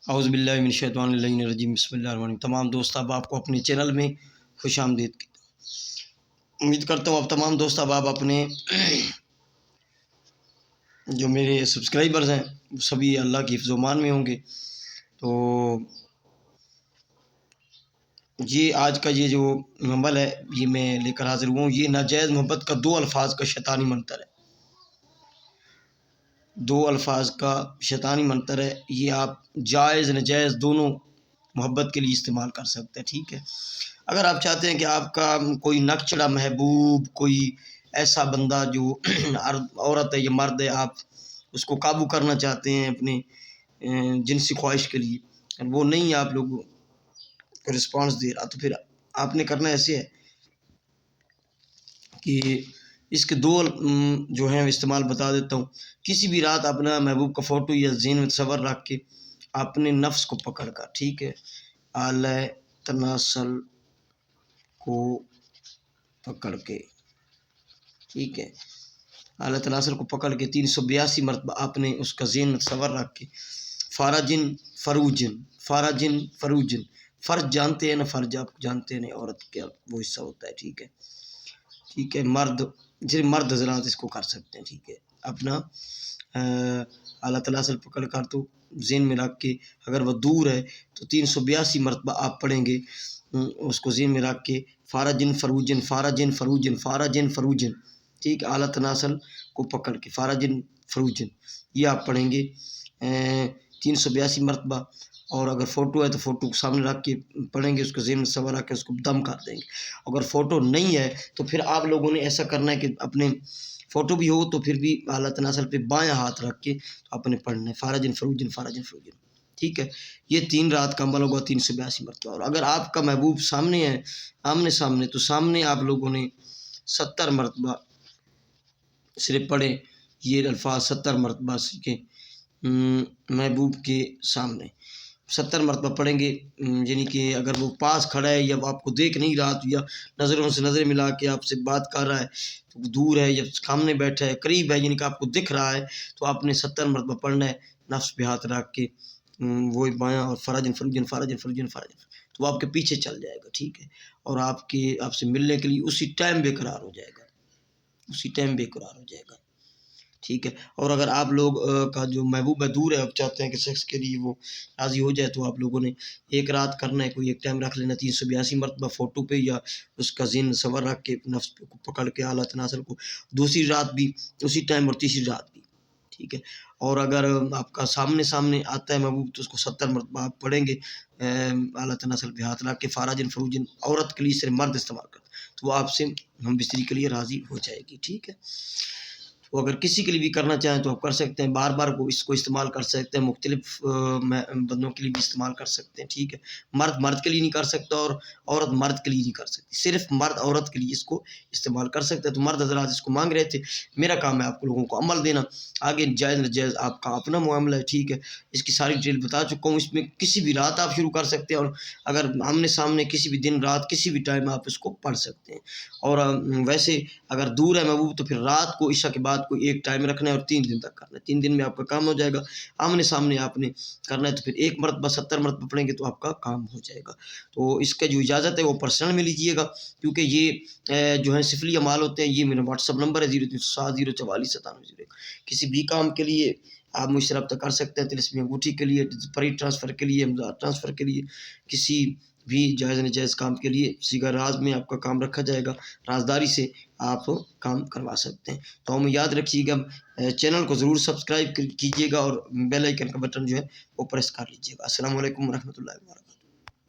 اعوذ باللہ من الشیطان الرجیم بسم اللہ الرحمن الرحیم۔ تمام دوست آپ کو اپنے چینل میں خوش آمدید کی امید کرتا ہوں۔ اب تمام دوست آپ اپنے جو میرے سبسکرائبرز ہیں وہ سبھی اللہ کی حفظ و امان میں ہوں گے۔ تو یہ آج کا یہ جو عمل ہے یہ میں لے کر حاضر ہوا ہوں۔ یہ ناجائز محبت کا دو الفاظ کا شیطانی منتر ہے، دو الفاظ کا شیطانی منتر ہے۔ یہ آپ جائز ناجائز دونوں محبت کے لیے استعمال کر سکتے ہیں، ٹھیک ہے۔ اگر آپ چاہتے ہیں کہ آپ کا کوئی نقچڑا محبوب، کوئی ایسا بندہ جو عورت ہے یا مرد ہے، آپ اس کو قابو کرنا چاہتے ہیں اپنے جنسی خواہش کے لیے، وہ نہیں آپ لوگوں کو رسپانس دے رہا، تو پھر آپ نے کرنا ایسے ہے کہ اس کے دو جو ہیں استعمال بتا دیتا ہوں۔ کسی بھی رات اپنا محبوب کا فوٹو یا ذہن میں تصور رکھ کے اپنے نفس کو پکڑ کر، ٹھیک ہے، اعلی تناسل کو پکڑ کے، ٹھیک ہے، اعلی تناسل کو پکڑ کے 382 مرتبہ آپ نے اس کا ذہن میں تصور رکھ کے فارجن فروجن فارجن فروجن، فرج جانتے ہیں نا، فرج آپ جانتے ہیں نا، عورت کا وہ حصہ ہوتا ہے، ٹھیک ہے، ٹھیک ہے، مرد صرف مرد حضرات اس کو کر سکتے ہیں، ٹھیک ہے۔ اپنا اعلیٰ تناسل پکڑ کر تو ذہن میں رکھ کے، اگر وہ دور ہے تو 382 مرتبہ آپ پڑھیں گے اس کو ذہن میں رکھ کے، فارجن فروجن فارجن فروجن فارجن فروجن، ٹھیک ہے، اعلیٰ تناسل کو پکڑ کے فارجن فروجن، یہ آپ پڑھیں گے 382 مرتبہ۔ اور اگر فوٹو ہے تو فوٹو کو سامنے رکھ کے پڑھیں گے، اس کو ذہن میں تصور رکھ کے اس کو دم کر دیں گے۔ اگر فوٹو نہیں ہے تو پھر آپ لوگوں نے ایسا کرنا ہے کہ اپنے فوٹو بھی ہو تو پھر بھی اعلیٰ تناسل پہ بایاں ہاتھ رکھ کے اپنے پڑھنا ہے فارجن فروجن فارجن فروجن، ٹھیک ہے۔ یہ 3 رات کا عمل ہوگا 382 مرتبہ۔ اور اگر آپ کا محبوب سامنے ہے، آمنے سامنے، تو سامنے آپ لوگوں نے 70 مرتبہ صرف پڑھیں یہ الفاظ، 70 مرتبہ کے محبوب کے سامنے 70 مرتبہ پڑھیں گے، یعنی کہ اگر وہ پاس کھڑا ہے یا وہ آپ کو دیکھ نہیں رہا تو، یا نظروں سے نظریں ملا کے آپ سے بات کر رہا ہے، تو دور ہے یا سامنے بیٹھا ہے، قریب ہے، یعنی کہ آپ کو دکھ رہا ہے، تو آپ نے 70 مرتبہ پڑھنا ہے نفس پہ ہاتھ رکھ کے، وہی بایاں، اور فارجن فروجن فارجن فروجن فارجن، تو وہ آپ کے پیچھے چل جائے گا، ٹھیک ہے، اور آپ سے ملنے کے لیے اسی ٹائم بے قرار ہو جائے گا، اسی ٹائم بے قرار ہو جائے گا، ٹھیک ہے۔ اور اگر آپ لوگ کا جو محبوب ہے دور ہے، آپ چاہتے ہیں کہ سیکس کے لیے وہ راضی ہو جائے، تو آپ لوگوں نے ایک رات کرنا ہے، کوئی ایک ٹائم رکھ لینا 382 مرتبہ فوٹو پہ یا اس کا ذہن صور رکھ کے نفس پہ پکڑ کے اعلیٰ تناسل کو، دوسری رات بھی اسی ٹائم اور تیسری رات بھی، ٹھیک ہے۔ اور اگر آپ کا سامنے آتا ہے محبوب تو اس کو 70 مرتبہ آپ پڑھیں گے اعلیٰ تناسل پہ ہاتھ رکھ کے فارجن فروجن، عورت کے لیے صرف مرد استعمال کرتا تو وہ آپ سے ہم بستری کے لیے راضی ہو جائے گی، ٹھیک ہے۔ تو اگر کسی کے لیے بھی کرنا چاہیں تو آپ کر سکتے ہیں، بار بار اس کو استعمال کر سکتے ہیں، مختلف بندوں کے لیے بھی استعمال کر سکتے ہیں، ٹھیک ہے۔ مرد کے لیے نہیں کر سکتا اور عورت مرد کے لیے نہیں کر سکتی، صرف مرد عورت کے لیے اس کو استعمال کر سکتے ہیں۔ تو مرد حضرات اس کو مانگ رہے تھے، میرا کام ہے آپ لوگوں کو عمل دینا، آگے جائز ناجائز آپ کا اپنا معاملہ ہے، ٹھیک ہے۔ اس کی ساری ڈیٹیل بتا چکا ہوں، اس میں کسی بھی رات آپ شروع کر سکتے ہیں، اور اگر آمنے سامنے کسی بھی دن رات کسی بھی ٹائم آپ اس کو پڑھ سکتے ہیں۔ اور ویسے اگر دور ہے محبوب تو پھر رات کو عشاء کے بعد کوئی ایک ٹائم رکھنا ہے اور 3 دن تک کرنا ہے، 3 دن میں آپ کا کام ہو جائے گا۔ آمنے سامنے آپ نے کرنا ہے تو پھر ایک مرتبہ 70 مرتبہ پڑھیں گے تو آپ کا کام ہو جائے گا۔ تو اس کا جو اجازت ہے وہ پرسنل میں لیجیے گا، کیونکہ یہ جو ہے سفلی اعمال ہوتے ہیں۔ یہ میرا واٹس ایپ نمبر ہے 0307044901، کسی بھی کام کے لیے آپ مجھ سے رابطہ کر سکتے ہیں، طلسمی انگوٹھی کے لیے، فری ٹرانسفر کے لیے، امداد ٹرانسفر کے لیے، کسی بھی جائز ناجائز کام کے لیے صیغہ راز میں آپ کا کام رکھا جائے گا، رازداری سے آپ کام کروا سکتے ہیں۔ تو ہمیں یاد رکھیے گا، چینل کو ضرور سبسکرائب کیجیے گا اور بیل آئیکن کا بٹن جو ہے وہ پریس کر لیجیے گا۔ السلام علیکم ورحمۃ اللہ وبرکاتہ۔